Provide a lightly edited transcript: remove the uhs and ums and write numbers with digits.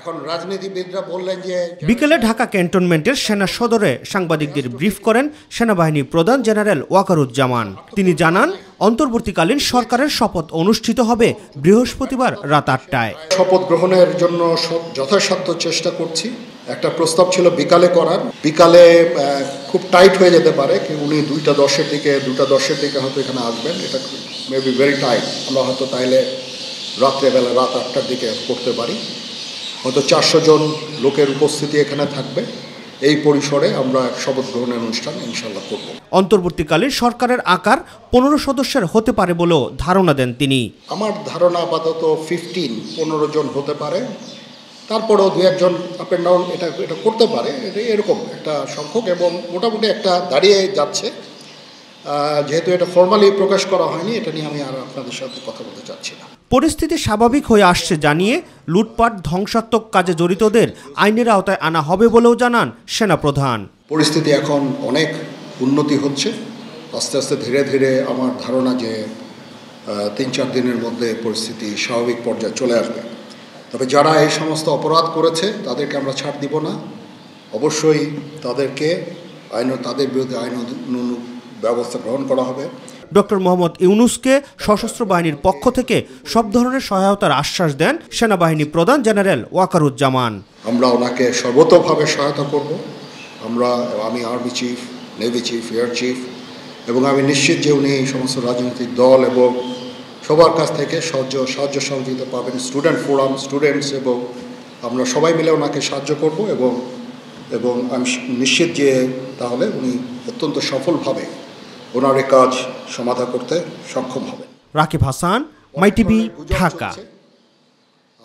এখন রাজনীতিবিদরা বললেন যে বিকেলে ঢাকা ক্যান্টনমেন্টের সেনা সদরে সাংবাদিকদের ব্রিফ করেন সেনাবাহিনী প্রধান জেনারেল ওয়াকারুজ্জামান। তিনি জানান, অন্তর্বর্তীকালীন সরকারের শপথ অনুষ্ঠিত হবে বৃহস্পতিবার রাত 8টায়। শপথ গ্রহণের জন্য যথাসাধ্য চেষ্টা করছি। একটা প্রস্তাব ছিল বিকালে করার, বিকালে খুব টাইট হয়ে যেতে পারে, উনি 2:10-এর দিকে হয়তো এখানে আসবেন, এটা মেবি ভেরি টাইট। আমরা হয়তো তাইলে রাত্রেবেলা রাত 8টার দিকে করতে পারি। হয়তো 400 জন লোকের উপস্থিতি এখানে থাকবে। এই পরিসরে আমরা শপথ গ্রহণের অনুষ্ঠান ইনশাল্লাহ করব। অন্তর্বর্তীকালীন সরকারের আকার 15 সদস্যের হতে পারে বলেও ধারণা দেন তিনি। আমার ধারণা আপাতত 15 জন হতে পারে, তারপরেও 2-1 জন আপ অ্যান্ড ডাউন এটা করতে পারে, এরকম একটা সংখ্যক, এবং মোটামুটি একটা দাঁড়িয়ে যাচ্ছে। যেহেতু এটা ফর্মালি প্রকাশ করা হয়নি, এটা নিয়ে আমি আর আপনাদের সাথে কথা বলতে চাচ্ছি না। পরিস্থিতি স্বাভাবিক হয়ে আসছে জানিয়ে লুটপাট ধ্বংসাত্মক কাজে জড়িতদের আইনের আওতায় আনা হবে বলেও জানান সেনাপ্রধান। পরিস্থিতি এখন অনেক উন্নতি হচ্ছে, আস্তে আস্তে ধীরে ধীরে আমার ধারণা যে 3-4 দিনের মধ্যে পরিস্থিতি স্বাভাবিক পর্যায়ে চলে আসবে। তবে যারা এই সমস্ত অপরাধ করেছে তাদেরকে আমরা ছাড় দিব না, অবশ্যই তাদের বিরুদ্ধে আইন ব্যবস্থা গ্রহণ করা হবে। ডক্টর মোহাম্মদ ইউনুসকে সশস্ত্র বাহিনীর পক্ষ থেকে সব ধরনের সহায়তার আশ্বাস দেন সেনাবাহিনী প্রধান জেনারেল ওয়াকারুজ্জামান। আমরা ওনাকে সর্বতোভাবে সহায়তা করব। আমি army chief, navy chief, air chief, এবং আমি নিশ্চিত যে উনি সমস্ত রাজনৈতিক দল এবং সবার কাছ থেকে সাহায্য সহযোগিতা পাবেন। স্টুডেন্ট ফোরাম, স্টুডেন্টস, এবং আমরা সবাই মিলে ওনাকে সাহায্য করব, এবং আমি নিশ্চিত যে তাহলে উনি অত্যন্ত সফলভাবে ওনার এই কাজ সমাধা করতে সক্ষম হবেন। রাকিব হাসান, মাই টিভি, ঢাকা।